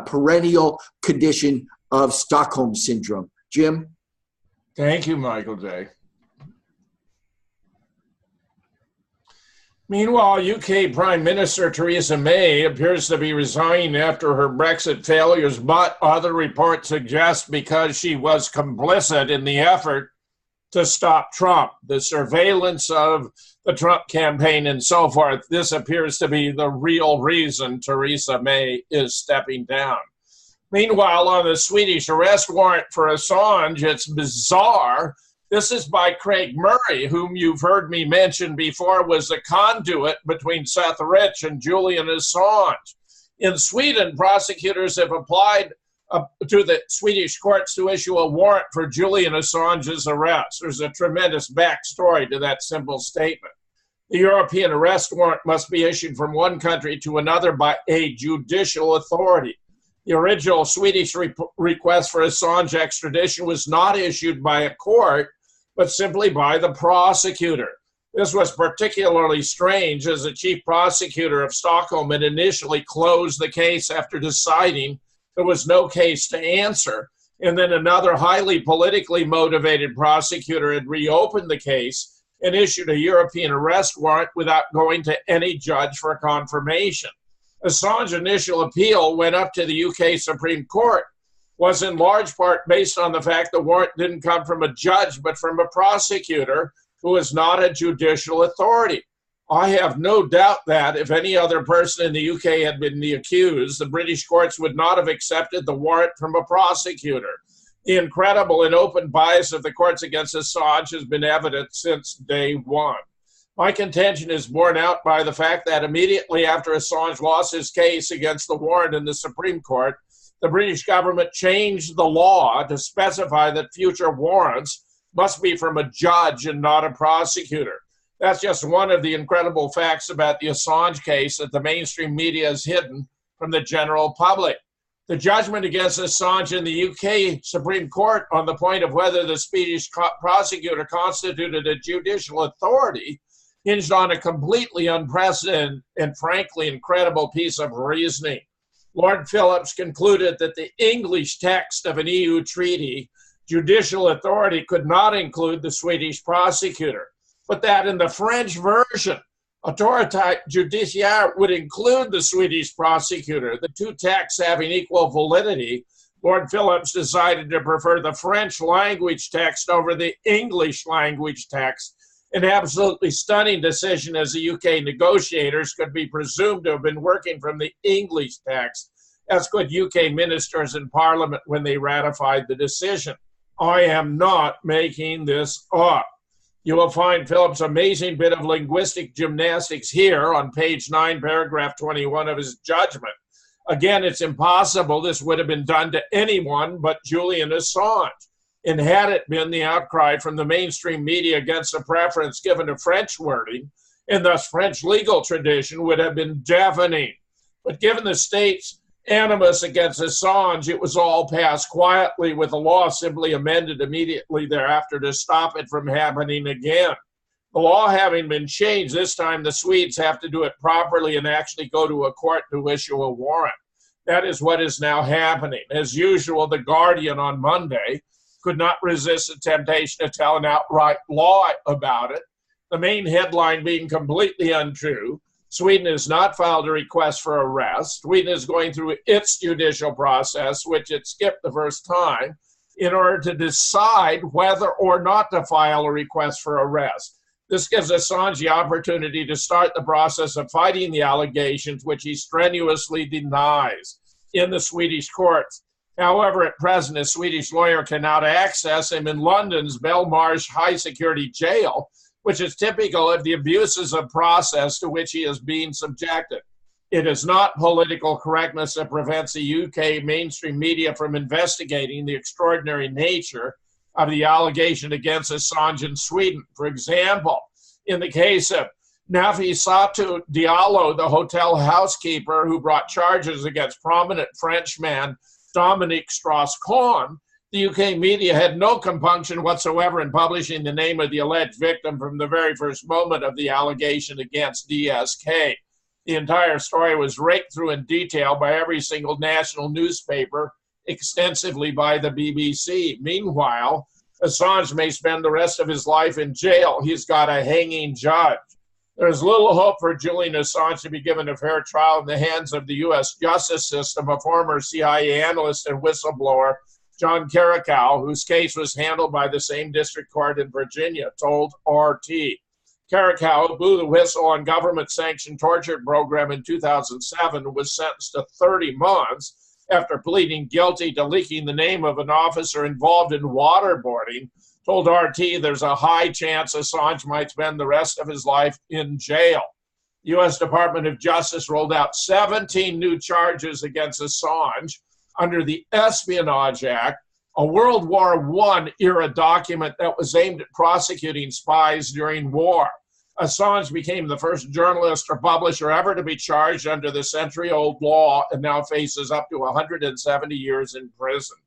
perennial condition of Stockholm syndrome. Jim? Thank you, Michael J. Meanwhile, UK Prime Minister Theresa May appears to be resigning after her Brexit failures, but other reports suggest because she was complicit in the effort to stop Trump, the surveillance of the Trump campaign and so forth. This appears to be the real reason Theresa May is stepping down. Meanwhile, on the Swedish arrest warrant for Assange, it's bizarre. This is by Craig Murray, whom you've heard me mention before was a conduit between Seth Rich and Julian Assange. In Sweden, prosecutors have applied to the Swedish courts to issue a warrant for Julian Assange's arrest. There's a tremendous backstory to that simple statement. The European arrest warrant must be issued from one country to another by a judicial authority. The original Swedish request for Assange extradition was not issued by a court, but simply by the prosecutor. This was particularly strange as the chief prosecutor of Stockholm had initially closed the case after deciding there was no case to answer. And then another highly politically motivated prosecutor had reopened the case and issued a European arrest warrant without going to any judge for confirmation. Assange's initial appeal went up to the UK Supreme Court, was in large part based on the fact the warrant didn't come from a judge, but from a prosecutor who is not a judicial authority. I have no doubt that if any other person in the UK had been the accused, the British courts would not have accepted the warrant from a prosecutor. The incredible and open bias of the courts against Assange has been evident since day one. My contention is borne out by the fact that immediately after Assange lost his case against the warrant in the Supreme Court, the British government changed the law to specify that future warrants must be from a judge and not a prosecutor. That's just one of the incredible facts about the Assange case that the mainstream media has hidden from the general public. The judgment against Assange in the UK Supreme Court on the point of whether the Swedish prosecutor constituted a judicial authority hinged on a completely unprecedented and frankly incredible piece of reasoning. Lord Phillips concluded that the English text of an EU treaty, judicial authority, could not include the Swedish prosecutor, but that in the French version, autorité judiciaire would include the Swedish prosecutor. The two texts having equal validity, Lord Phillips decided to prefer the French language text over the English language text. An absolutely stunning decision, as the UK negotiators could be presumed to have been working from the English text, as could UK ministers in Parliament when they ratified the decision. I am not making this up. You will find Phillips' amazing bit of linguistic gymnastics here on page 9, paragraph 21 of his judgment. Again, it's impossible this would have been done to anyone but Julian Assange. And had it been, the outcry from the mainstream media against the preference given to French wording, and thus French legal tradition, would have been deafening. But given the state's animus against Assange, it was all passed quietly, with the law simply amended immediately thereafter to stop it from happening again. The law having been changed, this time the Swedes have to do it properly and actually go to a court to issue a warrant. That is what is now happening. As usual, The Guardian on Monday could not resist the temptation to tell an outright lie about it, the main headline being completely untrue. Sweden has not filed a request for arrest. Sweden is going through its judicial process, which it skipped the first time, in order to decide whether or not to file a request for arrest. This gives Assange the opportunity to start the process of fighting the allegations, which he strenuously denies in the Swedish courts. However, at present, a Swedish lawyer cannot access him in London's Belmarsh high-security jail, which is typical of the abuses of process to which he is being subjected. It is not political correctness that prevents the UK mainstream media from investigating the extraordinary nature of the allegation against Assange in Sweden. For example, in the case of Nafissatou Diallo, the hotel housekeeper who brought charges against prominent Frenchman Dominique Strauss-Kahn, the UK media had no compunction whatsoever in publishing the name of the alleged victim from the very first moment of the allegation against DSK. The entire story was raked through in detail by every single national newspaper, extensively by the BBC. Meanwhile, Assange may spend the rest of his life in jail. He's got a hanging judge. There is little hope for Julian Assange to be given a fair trial in the hands of the U.S. justice system. A former CIA analyst and whistleblower, John Carricow, whose case was handled by the same district court in Virginia, told RT. Carricow blew the whistle on government-sanctioned torture program in 2007 and was sentenced to 30 months after pleading guilty to leaking the name of an officer involved in waterboarding. Told RT there's a high chance Assange might spend the rest of his life in jail. The U.S. Department of Justice rolled out 17 new charges against Assange under the Espionage Act, a World War I era document that was aimed at prosecuting spies during war. Assange became the first journalist or publisher ever to be charged under the century-old law and now faces up to 170 years in prison.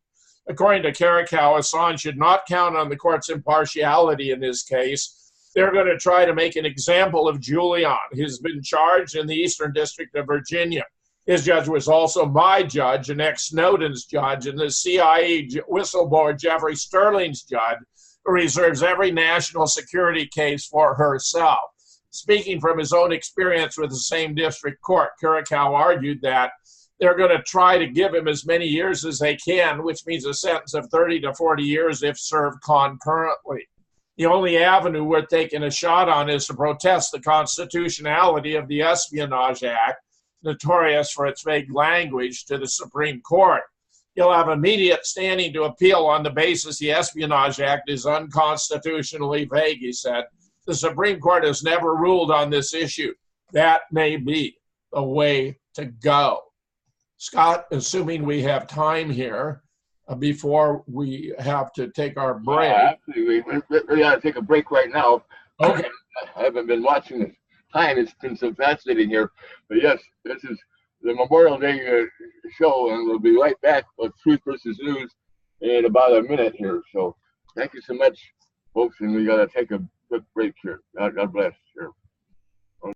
According to Carricow, Assange should not count on the court's impartiality in this case. They're going to try to make an example of Julian. He's been charged in the Eastern District of Virginia. His judge was also my judge, and ex-Snowden's judge, and the CIA whistleblower Jeffrey Sterling's judge, who reserves every national security case for herself. Speaking from his own experience with the same district court, Carricow argued that they're going to try to give him as many years as they can, which means a sentence of 30 to 40 years if served concurrently. The only avenue worth taking a shot on is to protest the constitutionality of the Espionage Act, notorious for its vague language, to the Supreme Court. You'll have immediate standing to appeal on the basis the Espionage Act is unconstitutionally vague, he said. the Supreme Court has never ruled on this issue. That may be the way to go. Scott, assuming we have time here before we have to take our break. Actually, we got to take a break right now. Okay. I haven't been watching this time. It's been so fascinating here. But yes, this is the Memorial Day show, and we'll be right back with Truth versus News in about a minute here. So thank you so much, folks, and we got to take a quick break here. God bless. Here.